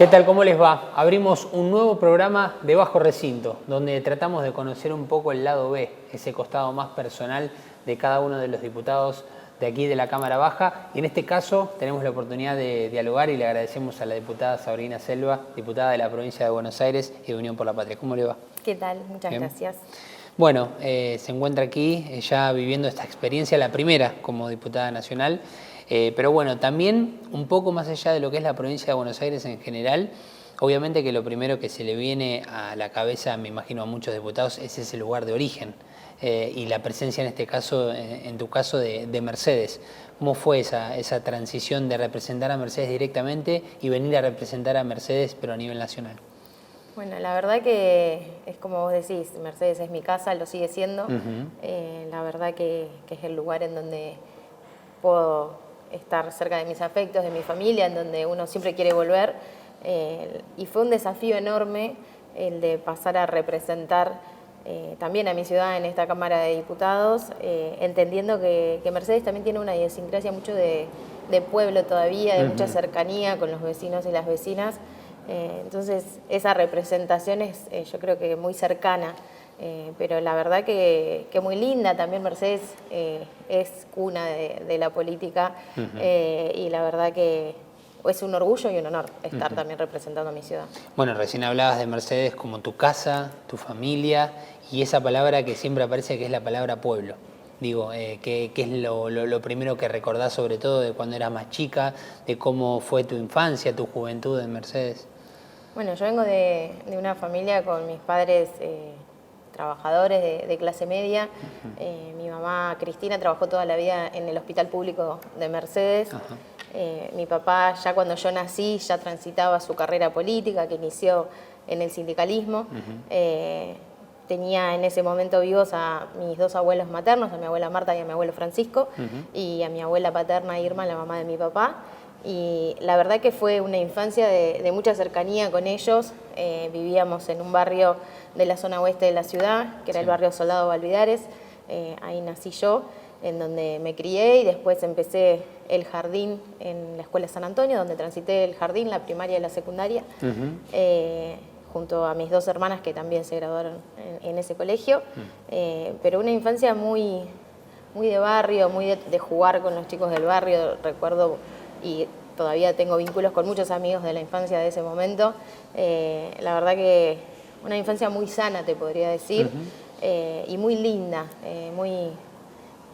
¿Qué tal? ¿Cómo les va? Abrimos un nuevo programa de Bajo Recinto, donde tratamos de conocer un poco el lado B, ese costado más personal de cada uno de los diputados de aquí de la Cámara Baja. Y en este caso tenemos la oportunidad de dialogar y le agradecemos a la diputada Sabrina Selva, diputada de la provincia de Buenos Aires y de Unión por la Patria. ¿Cómo le va? ¿Qué tal? Muchas Bien. gracias. Bueno, se encuentra aquí ya viviendo esta experiencia, la primera como diputada nacional. Pero bueno, también un poco más allá de lo que es la provincia de Buenos Aires en general, obviamente que lo primero que se le viene a la cabeza, me imagino a muchos diputados, es ese lugar de origen y la presencia en este caso, en tu caso, de Mercedes. ¿Cómo fue esa transición de representar a Mercedes directamente y venir a representar a Mercedes pero a nivel nacional? Bueno, la verdad que es como vos decís, Mercedes es mi casa, lo sigue siendo. La verdad que es el lugar en donde puedo estar cerca de mis afectos, de mi familia, en donde uno siempre quiere volver. Y fue un desafío enorme el de pasar a representar también a mi ciudad en esta Cámara de Diputados, entendiendo que Mercedes también tiene una idiosincrasia mucho de pueblo todavía, de mucha cercanía con los vecinos y las vecinas. Entonces esa representación es yo creo que muy cercana. Pero la verdad que muy linda, también Mercedes es cuna de la política y la verdad que es un orgullo y un honor estar también representando a mi ciudad. Bueno, recién hablabas de Mercedes como tu casa, tu familia y esa palabra que siempre aparece que es la palabra pueblo. Digo, ¿qué es lo primero que recordás sobre todo de cuando eras más chica, de cómo fue tu infancia, tu juventud en Mercedes? Bueno, yo vengo de una familia con mis padres trabajadores de clase media. Mi mamá Cristina trabajó toda la vida en el hospital público de Mercedes. Mi papá ya cuando yo nací ya transitaba su carrera política que inició en el sindicalismo. Tenía en ese momento vivos a mis dos abuelos maternos, a mi abuela Marta y a mi abuelo Francisco, y a mi abuela paterna Irma, la mamá de mi papá. Y la verdad que fue una infancia de mucha cercanía con ellos. Vivíamos en un barrio de la zona oeste de la ciudad, que era el barrio Soldado Balvidares. Ahí nací yo, en donde me crié y después empecé el jardín en la Escuela San Antonio, donde transité el jardín, la primaria y la secundaria, junto a mis dos hermanas que también se graduaron en ese colegio. Pero una infancia muy de barrio, muy de jugar con los chicos del barrio, recuerdo, y todavía tengo vínculos con muchos amigos de la infancia de ese momento. La verdad que una infancia muy sana, te podría decir, y muy linda.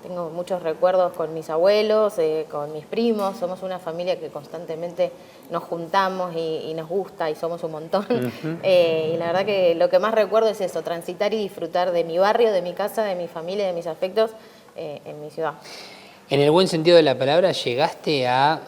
Tengo muchos recuerdos con mis abuelos, con mis primos. Somos una familia que constantemente nos juntamos y nos gusta y somos un montón. Y la verdad que lo que más recuerdo es eso, transitar y disfrutar de mi barrio, de mi casa, de mi familia, de mis afectos en mi ciudad. En el buen sentido de la palabra, ¿llegaste a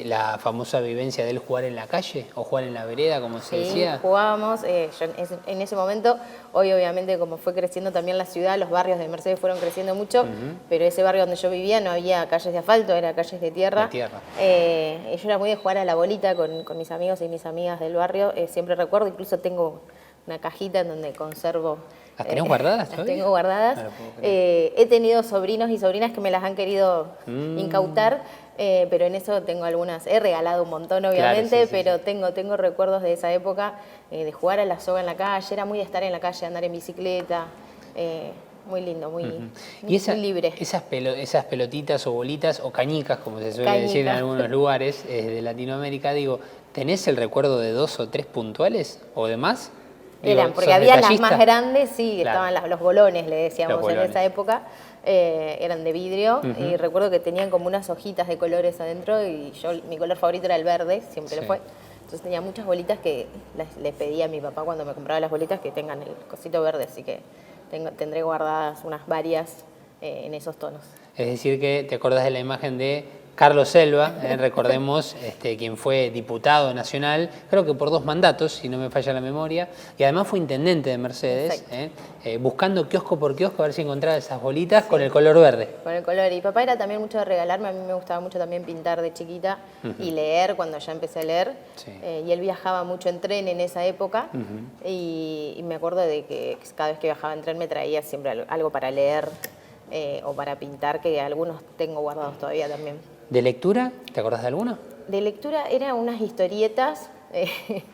la famosa vivencia del jugar en la calle o jugar en la vereda, como se decía? Sí, jugábamos. Yo en ese momento, hoy obviamente como fue creciendo también la ciudad, los barrios de Mercedes fueron creciendo mucho, pero ese barrio donde yo vivía no había calles de asfalto, era calles de tierra. Yo era muy de jugar a la bolita con mis amigos y mis amigas del barrio. Siempre recuerdo, incluso tengo una cajita en donde conservo. ¿Las tenés guardadas todavía? Las tengo guardadas. No he tenido sobrinos y sobrinas que me las han querido incautar, pero en eso tengo algunas. He regalado un montón, obviamente, claro, pero tengo recuerdos de esa época, de jugar a la soga en la calle. Era muy de estar en la calle, andar en bicicleta. Muy lindo, muy libre. Esas pelotitas o bolitas o cañicas, como se suele decir en algunos lugares de Latinoamérica, digo, ¿tenés el recuerdo de 2 o 3 puntuales o de más? Eran, porque había las más grandes, sí, claro. Estaban los bolones, le decíamos en esa época, eran de vidrio, y recuerdo que tenían como unas hojitas de colores adentro, y mi color favorito era el verde, siempre lo fue. Entonces tenía muchas bolitas que les pedía a mi papá cuando me compraba las bolitas que tengan el cosito verde, así que tendré guardadas unas varias en esos tonos. Es decir que te acordás de la imagen de Carlos Selva, recordemos, quien fue diputado nacional, creo que por 2 mandatos, si no me falla la memoria, y además fue intendente de Mercedes, buscando kiosco por kiosco a ver si encontraba esas bolitas con el color verde. Con el color, y papá era también mucho de regalarme, a mí me gustaba mucho también pintar de chiquita y leer cuando ya empecé a leer, y él viajaba mucho en tren en esa época, y me acuerdo de que cada vez que viajaba en tren me traía siempre algo para leer o para pintar, que algunos tengo guardados todavía también. ¿De lectura? ¿Te acordás de alguna? De lectura eran unas historietas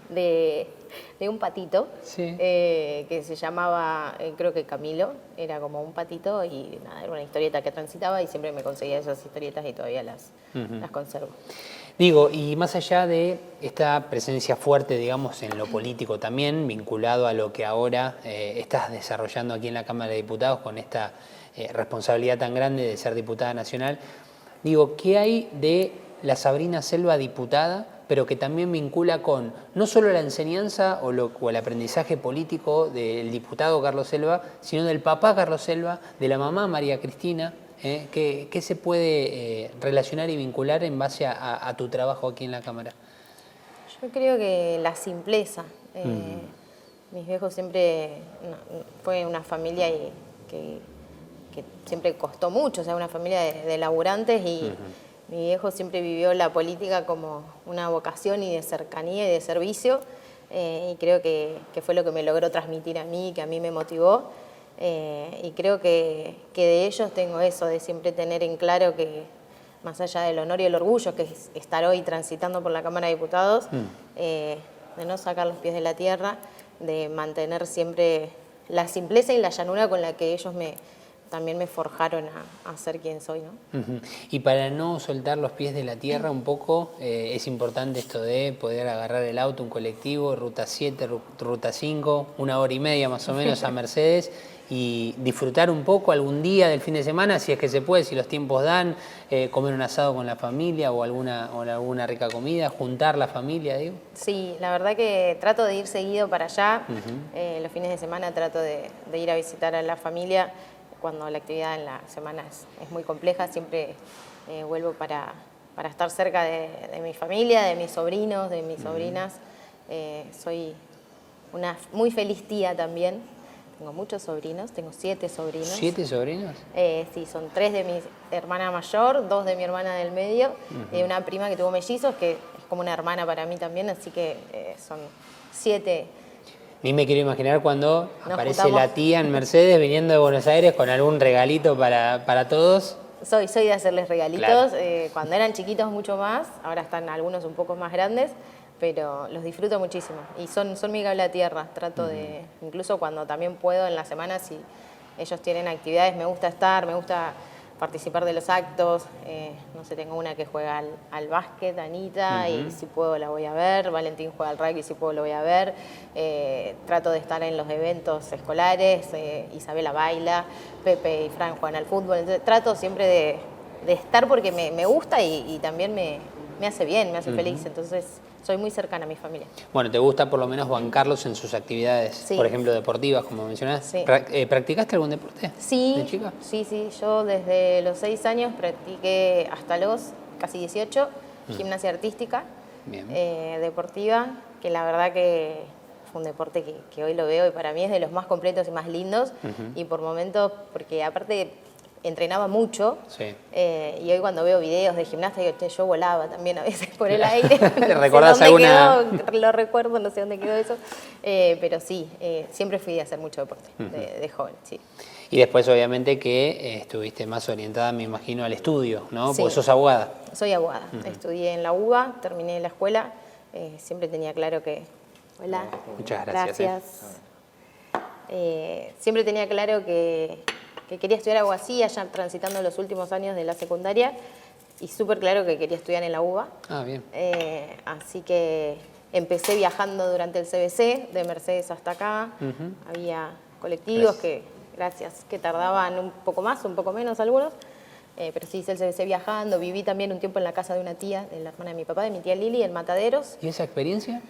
de un patito Sí. que se llamaba, creo que Camilo, era como un patito y nada, era una historieta que transitaba y siempre me conseguía esas historietas y todavía las conservo. Digo, y más allá de esta presencia fuerte, digamos, en lo político también, vinculado a lo que ahora estás desarrollando aquí en la Cámara de Diputados con esta responsabilidad tan grande de ser diputada nacional, digo, ¿qué hay de la Sabrina Selva diputada, pero que también vincula con no solo la enseñanza o el aprendizaje político del diputado Carlos Selva, sino del papá Carlos Selva, de la mamá María Cristina? ¿Qué se puede relacionar y vincular en base a tu trabajo aquí en la Cámara? Yo creo que la simpleza. Mis viejos siempre, fue una familia que siempre costó mucho, o sea, una familia de laburantes y mi viejo siempre vivió la política como una vocación y de cercanía y de servicio y creo que fue lo que me logró transmitir a mí, que a mí me motivó. Y creo que de ellos tengo eso, de siempre tener en claro que más allá del honor y el orgullo que es estar hoy transitando por la Cámara de Diputados, de no sacar los pies de la tierra, de mantener siempre la simpleza y la llanura con la que ellos también me forjaron a ser quien soy, ¿no? Y para no soltar los pies de la tierra un poco, es importante esto de poder agarrar el auto, un colectivo, ruta 7, ruta 5, 1 hora y media más o menos a Mercedes y disfrutar un poco algún día del fin de semana, si es que se puede, si los tiempos dan, comer un asado con la familia o alguna rica comida, juntar la familia, digo. Sí, la verdad que trato de ir seguido para allá. Los fines de semana trato de ir a visitar a la familia. Cuando la actividad en la semana es muy compleja, siempre vuelvo para estar cerca de mi familia, de mis sobrinos, de mis sobrinas. Soy una muy feliz tía también. Tengo muchos sobrinos, tengo 7 sobrinos. ¿7 sobrinos? Sí, son 3 de mi hermana mayor, 2 de mi hermana del medio y una prima que tuvo mellizos, que es como una hermana para mí también, así que son 7. Ni me quiero imaginar cuando aparece juntamos. la tía en Mercedes viniendo de Buenos Aires con algún regalito para todos. Soy de hacerles regalitos, Claro. Cuando eran chiquitos mucho más, ahora están algunos un poco más grandes, pero los disfruto muchísimo y son mi cable a tierra. Trato de, incluso cuando también puedo en la semana, si ellos tienen actividades, me gusta estar, me gusta participar de los actos. No sé, tengo una que juega al básquet, Anita, y si puedo la voy a ver. Valentín juega al rugby, si puedo lo voy a ver. Trato de estar en los eventos escolares. Isabela baila, Pepe y Fran juegan al fútbol. Entonces, trato siempre de estar porque me gusta y también me hace bien, me hace feliz. Entonces, soy muy cercana a mi familia. Bueno, ¿te gusta por lo menos bancarlos en sus actividades, Sí. por ejemplo, deportivas, como mencionás? Sí. ¿Practicaste algún deporte Sí, de chica? sí. Yo desde los 6 años practiqué hasta los casi 18 gimnasia artística, Bien. deportiva, que la verdad que fue un deporte que hoy lo veo y para mí es de los más completos y más lindos. Y por momentos, porque aparte entrenaba mucho, Sí. y hoy cuando veo videos de gimnasia digo, che, yo volaba también a veces por el aire. No sé ¿Recordás dónde alguna? quedó, lo recuerdo, no sé dónde quedó eso. Pero sí, siempre fui a hacer mucho deporte de joven, sí. Y después, obviamente, que estuviste más orientada, me imagino, al estudio, ¿no? Sí. Porque sos abogada. Soy abogada. Estudié en la UBA, terminé la escuela. Siempre tenía claro que... Hola. Muchas gracias. Siempre tenía claro que quería estudiar abogacía, ya transitando los últimos años de la secundaria, y súper claro que quería estudiar en la UBA. Ah, bien. Así que empecé viajando durante el CBC, de Mercedes hasta acá. Había colectivos que tardaban un poco más, un poco menos algunos. Pero sí hice el CBC viajando, viví también un tiempo en la casa de una tía, de la hermana de mi papá, de mi tía Lili, en Mataderos. ¿Y esa experiencia?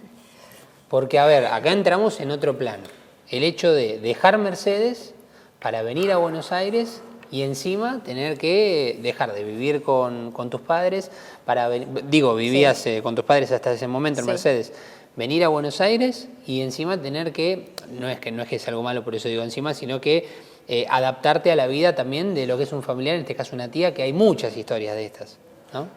Porque, a ver, acá entramos en otro plano. El hecho de dejar Mercedes para venir a Buenos Aires y encima tener que dejar de vivir con tus padres, vivías con tus padres hasta ese momento en Sí. Mercedes, venir a Buenos Aires y encima tener que, no es que es algo malo, por eso digo encima, sino que adaptarte a la vida también de lo que es un familiar, en este caso una tía, que hay muchas historias de estas, ¿no?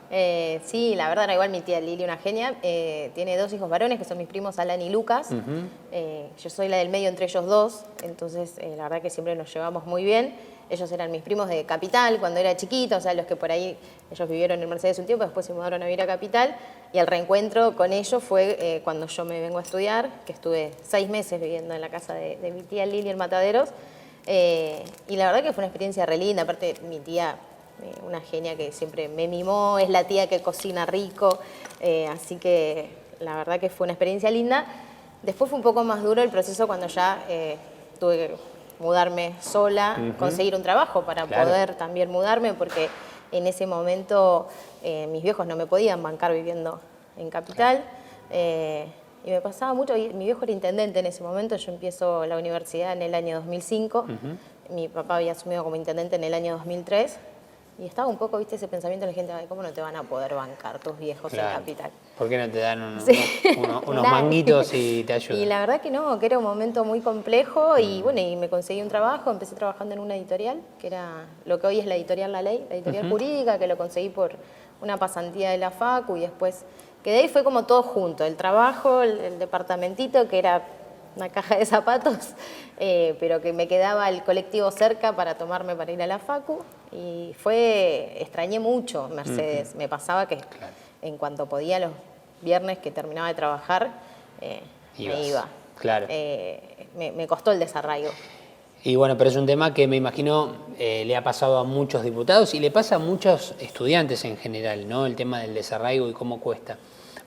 Sí, la verdad, no, igual mi tía Lili, una genia, tiene 2 hijos varones que son mis primos Alan y Lucas. Yo soy la del medio entre ellos dos, entonces la verdad que siempre nos llevamos muy bien. Ellos eran mis primos de Capital cuando era chiquita, o sea, los que por ahí, ellos vivieron en Mercedes un tiempo, después se mudaron a vivir a Capital, y el reencuentro con ellos fue cuando yo me vengo a estudiar, que estuve 6 meses viviendo en la casa de mi tía Lili en Mataderos, y la verdad que fue una experiencia re linda. Aparte, mi tía, una genia que siempre me mimó, es la tía que cocina rico, así que la verdad que fue una experiencia linda. Después fue un poco más duro el proceso cuando ya tuve que mudarme sola, conseguir un trabajo para poder también mudarme, porque en ese momento mis viejos no me podían bancar viviendo en Capital. Y me pasaba mucho, mi viejo era intendente en ese momento, yo empiezo la universidad en el año 2005, mi papá había asumido como intendente en el año 2003, y estaba un poco, viste, ese pensamiento de la gente, ¿cómo no te van a poder bancar tus viejos en Capital? ¿Por qué no te dan unos manguitos y te ayudan? Y la verdad que no, que era un momento muy complejo, y bueno, y me conseguí un trabajo, empecé trabajando en una editorial, que era lo que hoy es la editorial La Ley, la editorial jurídica, que lo conseguí por una pasantía de la Facu, y después quedé y fue como todo junto, el trabajo, el departamentito, que era una caja de zapatos, pero que me quedaba el colectivo cerca para tomarme para ir a la Facu, y extrañé mucho Mercedes. Me pasaba que en cuanto podía los viernes que terminaba de trabajar, me iba. Claro. Me costó el desarraigo. Y bueno, pero es un tema que me imagino le ha pasado a muchos diputados y le pasa a muchos estudiantes en general, ¿no? El tema del desarraigo y cómo cuesta.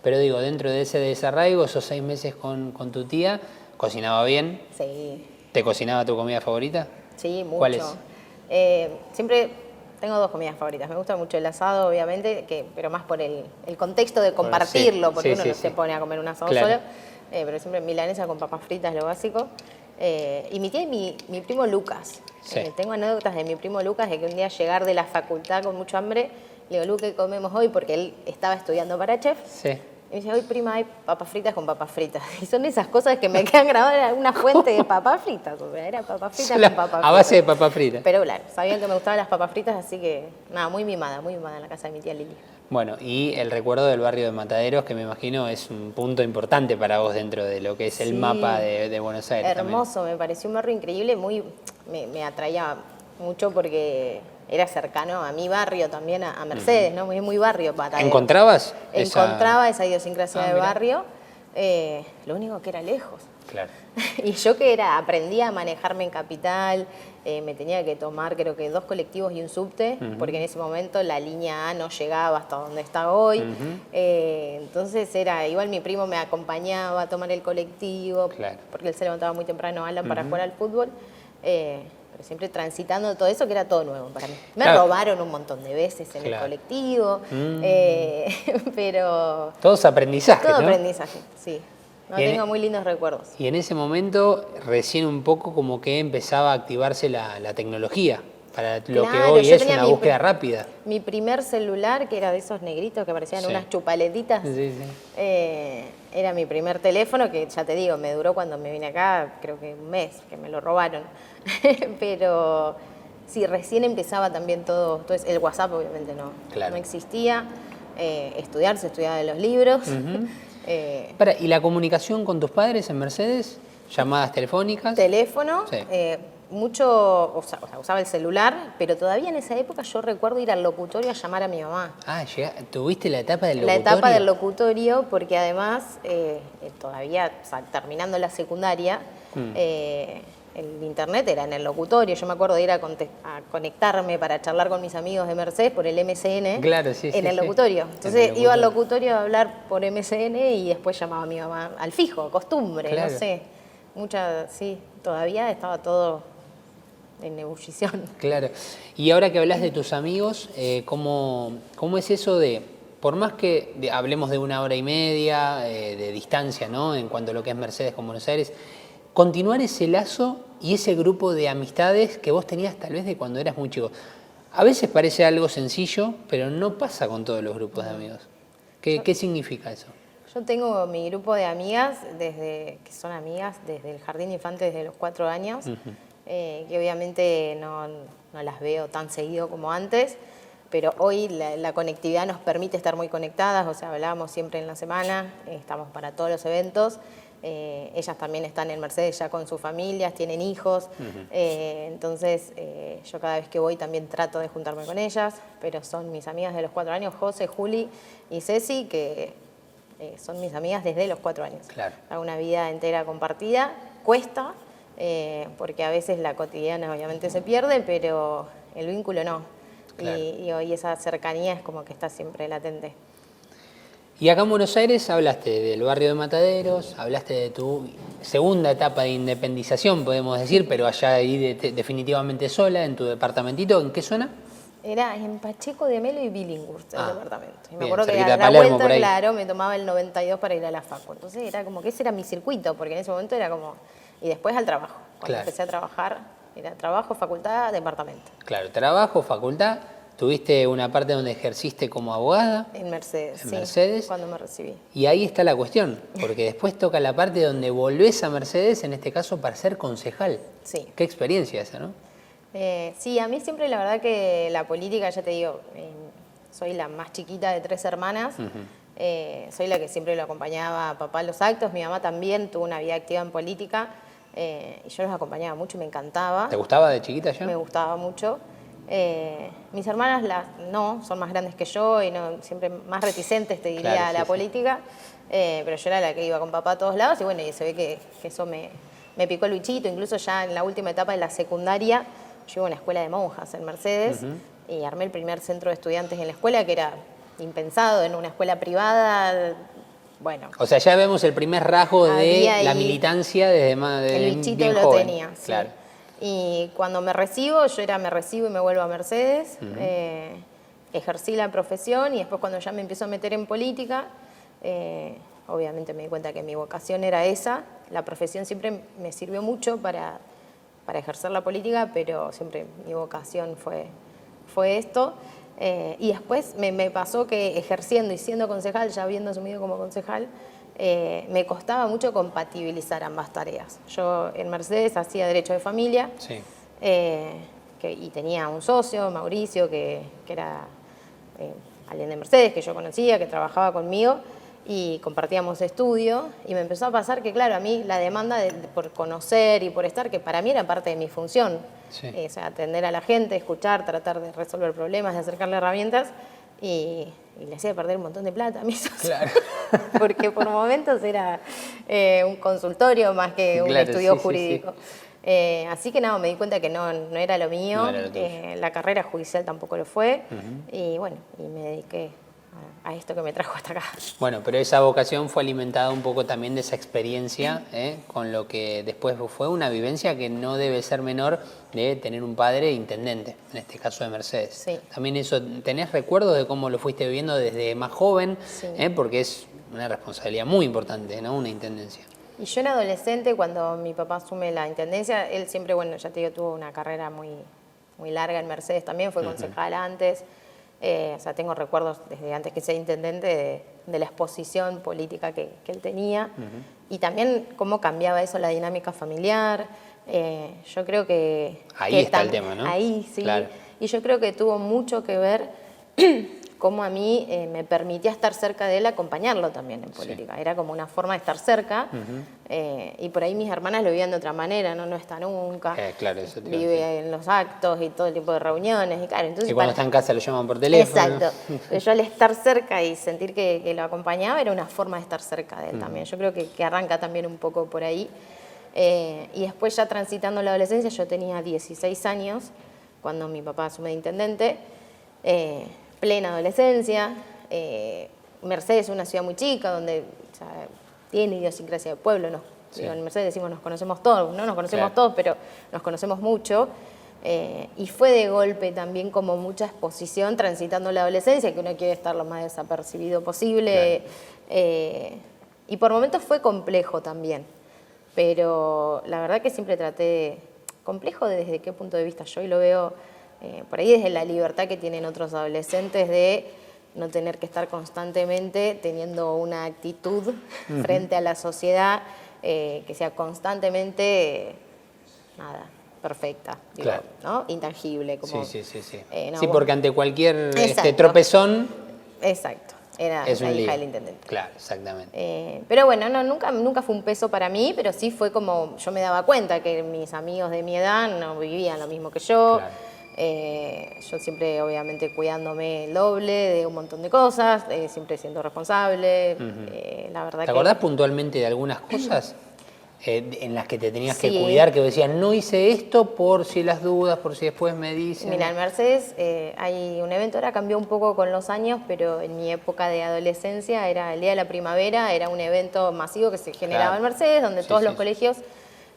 Pero digo, dentro de ese desarraigo, esos 6 meses con tu tía, ¿cocinaba bien? Sí. ¿Te cocinaba tu comida favorita? Sí, mucho. ¿Cuál es? Siempre tengo 2 comidas favoritas. Me gusta mucho el asado, obviamente, pero más por el contexto de compartirlo, porque uno no se pone a comer un asado solo. Pero siempre milanesa con papas fritas, lo básico. Y mi tía y mi primo Lucas. Tengo anécdotas de mi primo Lucas de que un día llegar de la facultad con mucho hambre, le digo, Lu, ¿qué comemos hoy? Porque él estaba estudiando para chef. Y me dice, hoy prima hay papas fritas con papas fritas. Y son esas cosas que me quedan grabadas en una fuente de papas fritas. O sea, era papas fritas con papas fritas. A base de papas fritas. Pero claro, sabían que me gustaban las papas fritas, así que nada, muy mimada en la casa de mi tía Lili. Bueno, y el recuerdo del barrio de Mataderos, que me imagino es un punto importante para vos dentro de lo que es el mapa de Buenos Aires. Hermoso, también. Me pareció un barrio increíble, me atraía mucho porque era cercano a mi barrio también, a Mercedes, ¿no? Muy barrio Mataderos. ¿Encontrabas? Encontraba esa idiosincrasia de barrio, lo único que era lejos. Claro. Y yo aprendí a manejarme en Capital, me tenía que tomar creo que 2 colectivos y un subte, porque en ese momento la línea A no llegaba hasta donde está hoy. Entonces igual mi primo me acompañaba a tomar el colectivo, porque él se levantaba muy temprano, Alan, para jugar al fútbol. Pero siempre transitando todo eso, que era todo nuevo para mí. Me robaron un montón de veces en el colectivo, pero... Todos aprendizaje, Todo ¿no? aprendizaje, sí. Tengo muy lindos recuerdos. Y en ese momento, recién un poco como que empezaba a activarse la tecnología, para lo que hoy es una búsqueda rápida. Mi primer celular, que era de esos negritos que parecían unas chupaletitas, era mi primer teléfono, que ya te digo, me duró cuando me vine acá, creo que un mes, que me lo robaron. Pero sí, recién empezaba también todo el WhatsApp obviamente no existía, se estudiaba de los libros. ¿Y la comunicación con tus padres en Mercedes? ¿Llamadas telefónicas? Teléfono, mucho, usaba el celular, pero todavía en esa época yo recuerdo ir al locutorio a llamar a mi mamá. ¿Tuviste la etapa del locutorio? La etapa del locutorio, porque además, todavía terminando la secundaria, el internet era en el locutorio. Yo me acuerdo de ir a conectarme para charlar con mis amigos de Mercedes por el MSN en el locutorio. Entonces iba al locutorio a hablar por MSN y después llamaba a mi mamá al fijo, costumbre, no sé. Todavía estaba todo en ebullición. Claro. Y ahora que hablas de tus amigos, ¿cómo es eso de, por más que hablemos de 1 hora y media de distancia, ¿no? En cuanto a lo que es Mercedes con Buenos Aires, continuar ese lazo y ese grupo de amistades que vos tenías tal vez de cuando eras muy chico? A veces parece algo sencillo, pero no pasa con todos los grupos de amigos. ¿Qué significa eso? Yo tengo mi grupo de amigas, que son amigas desde el jardín de infantes desde los 4 años, que obviamente no las veo tan seguido como antes, pero hoy la conectividad nos permite estar muy conectadas, o sea, hablábamos siempre en la semana, estamos para todos los eventos. Ellas también están en Mercedes ya con sus familias, tienen hijos, entonces yo cada vez que voy también trato de juntarme con ellas, pero son mis amigas de los 4 años, José, Juli y Ceci, que son mis amigas desde los 4 años. Claro. Una vida entera compartida, cuesta, porque a veces la cotidiana obviamente se pierde, pero el vínculo no. Claro. Y hoy esa cercanía es como que está siempre latente. Y acá en Buenos Aires hablaste del barrio de Mataderos, hablaste de tu segunda etapa de independización, podemos decir, pero allá ahí definitivamente sola, en tu departamentito. ¿En qué zona? Era en Pacheco de Melo y Billinghurst, el departamento. Y me bien, acuerdo que a la vuelta, claro, me tomaba el 92 para ir a la facu. Entonces era como que ese era mi circuito, porque en ese momento era como... Y después al trabajo. Cuando empecé a trabajar, era trabajo, facultad, departamento. Claro, trabajo, facultad. ¿Tuviste una parte donde ejerciste como abogada? En Mercedes, en Mercedes, cuando me recibí. Y ahí está la cuestión, porque después toca la parte donde volvés a Mercedes, en este caso para ser concejal. Sí. Qué experiencia esa, ¿no? Sí, a mí siempre la verdad que la política, ya te digo, soy la más chiquita de 3 hermanas, soy la que siempre lo acompañaba a papá a los actos, mi mamá también tuvo una vida activa en política, y yo los acompañaba mucho y me encantaba. ¿Te gustaba de chiquita ya? Me gustaba mucho. Mis hermanas no, son más grandes que yo y no, siempre más reticentes, te diría, claro, a la política, pero yo era la que iba con papá a todos lados y bueno, y se ve que eso me picó el bichito, incluso ya en la última etapa de la secundaria, yo iba a una escuela de monjas en Mercedes y armé el primer centro de estudiantes en la escuela, que era impensado en una escuela privada. Bueno. O sea, ya vemos el primer rasgo de la militancia desde más de el bichito bien lo joven. tenía, claro. Sí. Y cuando me recibo, me recibo y me vuelvo a Mercedes, ejercí la profesión y después cuando ya me empiezo a meter en política, obviamente me di cuenta que mi vocación era esa. La profesión siempre me sirvió mucho para ejercer la política, pero siempre mi vocación fue esto. Y después me pasó que ejerciendo y siendo concejal, ya habiendo asumido como concejal, me costaba mucho compatibilizar ambas tareas. Yo en Mercedes hacía Derecho de Familia y tenía un socio, Mauricio, que era alguien de Mercedes que yo conocía, que trabajaba conmigo y compartíamos estudio y me empezó a pasar que, claro, a mí la demanda por conocer y por estar, que para mí era parte de mi función, o sea, atender a la gente, escuchar, tratar de resolver problemas, de acercarle herramientas y le hacía perder un montón de plata a mis socios. Claro. Porque por momentos era un consultorio más que un estudio jurídico. Así que nada, me di cuenta que no era lo mío, la carrera judicial tampoco lo fue, y bueno, y me dediqué a esto que me trajo hasta acá. Bueno, pero esa vocación fue alimentada un poco también de esa experiencia, con lo que después fue una vivencia que no debe ser menor de tener un padre intendente, en este caso de Mercedes. Sí. También eso, ¿tenés recuerdos de cómo lo fuiste viviendo desde más joven? Sí. Porque es una responsabilidad muy importante, ¿no? Una intendencia. Y yo era adolescente cuando mi papá asume la intendencia, él siempre, bueno, ya te digo, tuvo una carrera muy larga en Mercedes también, fue concejal antes. O sea, tengo recuerdos desde antes que sea intendente de la exposición política que él tenía y también cómo cambiaba eso la dinámica familiar. Yo creo que... Ahí está el tema, ¿no? Ahí, sí. Claro. Y yo creo que tuvo mucho que ver cómo a mí me permitía estar cerca de él, acompañarlo también en política. Era como una forma de estar cerca y por ahí mis hermanas lo vivían de otra manera, no está nunca, claro, eso vive en los actos y todo el tipo de reuniones. Y, claro, entonces, y cuando está en casa lo llaman por teléfono. Exacto. Pero yo al estar cerca y sentir que lo acompañaba era una forma de estar cerca de él también. Yo creo que arranca también un poco por ahí. Y después ya transitando la adolescencia, yo tenía 16 años cuando mi papá asume de intendente. Plena adolescencia, Mercedes es una ciudad muy chica donde tiene idiosincrasia de pueblo, digo, en Mercedes decimos nos conocemos todos, no nos conocemos todos, pero nos conocemos mucho, y fue de golpe también como mucha exposición transitando la adolescencia, que uno quiere estar lo más desapercibido posible, y por momentos fue complejo también, pero la verdad que siempre traté, complejo desde qué punto de vista yo, y lo veo por ahí desde la libertad que tienen otros adolescentes de no tener que estar constantemente teniendo una actitud frente a la sociedad que sea constantemente perfecta, digo, Claro. ¿no? Intangible. Como, Sí. no, Sí, vos- porque ante cualquier Exacto. tropezón Exacto, era es la un hija lío. del intendente. Claro, exactamente. Pero bueno, no, nunca fue un peso para mí, pero sí fue como, yo me daba cuenta que mis amigos de mi edad no vivían lo mismo que yo. Claro. Yo siempre, obviamente, cuidándome el doble de un montón de cosas, siempre siendo responsable. La verdad ¿Te acordás puntualmente de algunas cosas en las que te tenías que Sí. cuidar, que decías, no hice esto por si las dudas, por si después me dicen? Mira, en Mercedes hay un evento, ahora cambió un poco con los años, pero en mi época de adolescencia era el Día de la Primavera, era un evento masivo que se generaba Claro. en Mercedes, donde Sí, todos sí, los sí. colegios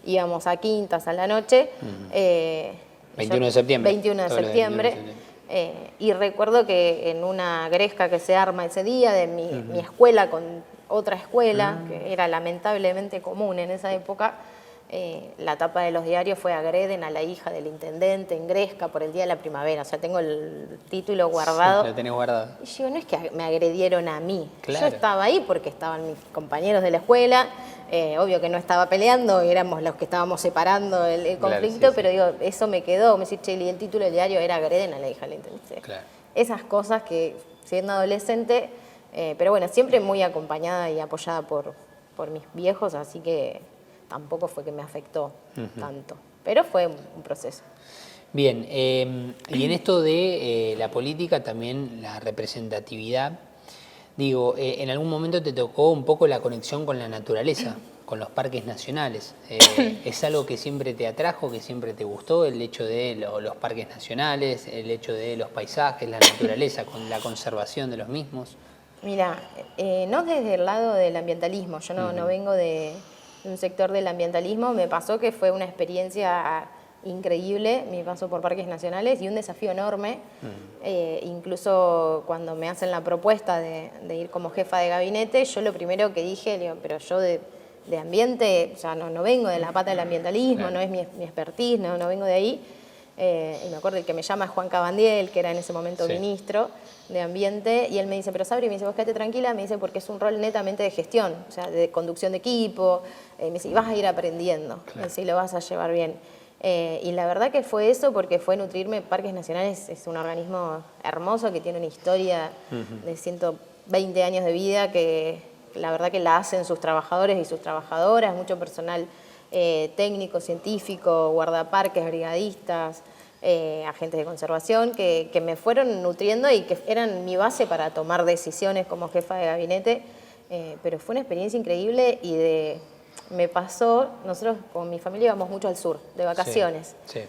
íbamos a quintas a la noche. 21 de septiembre. 21 de Todo lo de septiembre. 21 de septiembre. Y recuerdo que en una gresca que se arma ese día de mi escuela con otra escuela, que era lamentablemente común en esa época, la tapa de los diarios fue agreden a la hija del intendente en Gresca por el Día de la Primavera. O sea, tengo el título guardado. Sí, lo tenés guardado. Y yo, no es que me agredieron a mí. Claro. Yo estaba ahí porque estaban mis compañeros de la escuela. Obvio que no estaba peleando, éramos los que estábamos separando el Claro, conflicto, sí. pero digo, eso me quedó. Me dice, che, y el título del diario era agreden a la hija del intendente. Claro. Esas cosas que, siendo adolescente, pero bueno, siempre muy acompañada y apoyada por mis viejos, así que tampoco fue que me afectó tanto. Pero fue un proceso. Bien, y en esto de la política, también la representatividad, digo, en algún momento te tocó un poco la conexión con la naturaleza, con los parques nacionales. ¿Es algo que siempre te atrajo, que siempre te gustó, el hecho de los parques nacionales, el hecho de los paisajes, la naturaleza, con la conservación de los mismos? Mira, no desde el lado del ambientalismo, yo no vengo de un sector del ambientalismo, me pasó que fue una experiencia increíble mi paso por parques nacionales y un desafío enorme. Incluso cuando me hacen la propuesta de ir como jefa de gabinete, yo lo primero que dije, digo, pero yo de ambiente, o sea, no vengo de la pata del ambientalismo, Claro. no es mi expertise, no vengo de ahí. Y me acuerdo el que me llama es Juan Cabandiel, que era en ese momento Sí. ministro de Ambiente, y él me dice, pero Sabri, me dice, vos quédate tranquila, me dice, porque es un rol netamente de gestión, o sea, de conducción de equipo, me dice, y vas a ir aprendiendo, Claro. me dice, y lo vas a llevar bien. Y la verdad que fue eso, porque fue nutrirme. Parques Nacionales es un organismo hermoso que tiene una historia de 120 años de vida, que la verdad que la hacen sus trabajadores y sus trabajadoras, mucho personal técnico, científico, guardaparques, brigadistas, agentes de conservación, que me fueron nutriendo y que eran mi base para tomar decisiones como jefa de gabinete. Pero fue una experiencia increíble y me pasó, nosotros con mi familia íbamos mucho al sur, de vacaciones. Sí.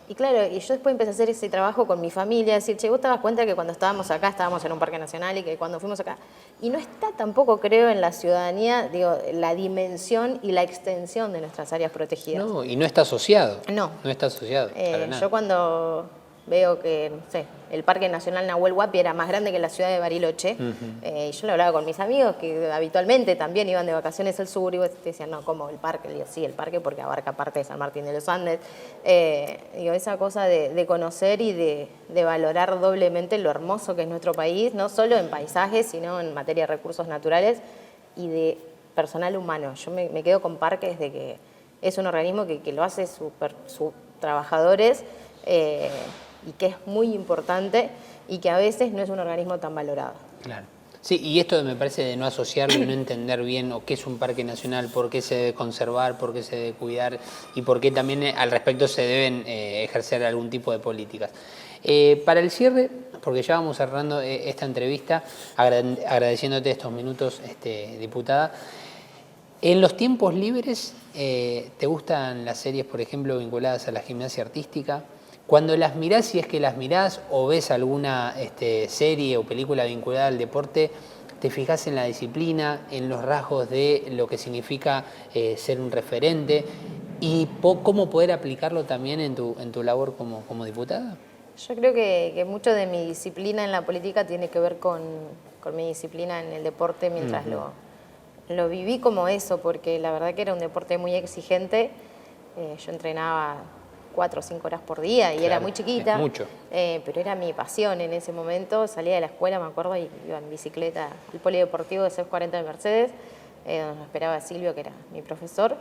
Y claro, y yo después empecé a hacer ese trabajo con mi familia, decir, che, vos te das cuenta que cuando estábamos acá, estábamos en un parque nacional y que cuando fuimos acá, y no está tampoco, creo, en la ciudadanía, digo, la dimensión y la extensión de nuestras áreas protegidas. No, y no está asociado. No. No está asociado. Para nada. Yo cuando veo que, no sé, el Parque Nacional Nahuel Huapi era más grande que la ciudad de Bariloche, y yo lo hablaba con mis amigos que habitualmente también iban de vacaciones al sur y vos te decían, no, ¿cómo el parque? Le digo, sí, el parque porque abarca parte de San Martín de los Andes. Digo, esa cosa de conocer y de valorar doblemente lo hermoso que es nuestro país, no solo en paisajes, sino en materia de recursos naturales y de personal humano. Yo me quedo con parques de que es un organismo que lo hace sus trabajadores, y que es muy importante y que a veces no es un organismo tan valorado. Claro. Sí, y esto me parece de no asociarlo y no entender bien o qué es un parque nacional, por qué se debe conservar, por qué se debe cuidar y por qué también al respecto se deben ejercer algún tipo de políticas. Para el cierre, porque ya vamos cerrando esta entrevista, agradeciéndote estos minutos, diputada, en los tiempos libres, ¿te gustan las series, por ejemplo, vinculadas a la gimnasia artística? Cuando las mirás, si es que las mirás o ves alguna serie o película vinculada al deporte, ¿te fijás en la disciplina, en los rasgos de lo que significa ser un referente y cómo poder aplicarlo también en tu labor como diputada? Yo creo que mucho de mi disciplina en la política tiene que ver con mi disciplina en el deporte mientras lo viví como eso, porque la verdad que era un deporte muy exigente. Yo entrenaba 4 o 5 horas por día y Claro, era muy chiquita, es mucho. pero era mi pasión en ese momento. Salía de la escuela, me acuerdo, y iba en bicicleta al polideportivo de CEF 40 de Mercedes, donde me esperaba Silvio, que era mi profesor.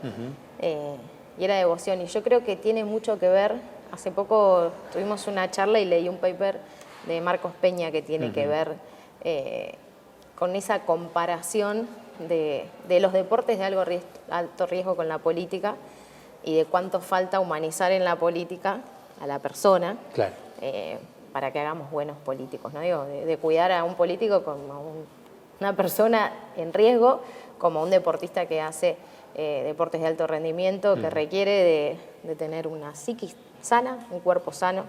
y era devoción. Y yo creo que tiene mucho que ver, hace poco tuvimos una charla y leí un paper de Marcos Peña que tiene que ver con esa comparación de los deportes de alto riesgo con la política y de cuánto falta humanizar en la política a la persona. Claro. Para que hagamos buenos políticos, ¿no? Digo, de cuidar a un político como una persona en riesgo, como un deportista que hace deportes de alto rendimiento, que requiere de tener una psiquis sana, un cuerpo sano.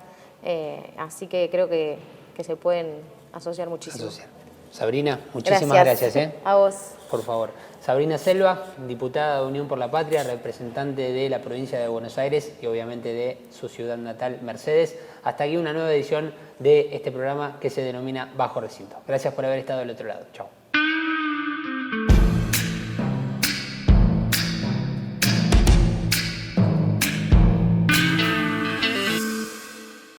Así que creo que se pueden asociar muchísimo. Sabrina, muchísimas gracias. A vos. Por favor. Sabrina Selva, diputada de Unión por la Patria, representante de la provincia de Buenos Aires y obviamente de su ciudad natal, Mercedes. Hasta aquí una nueva edición de este programa que se denomina Bajo Recinto. Gracias por haber estado del otro lado. Chao.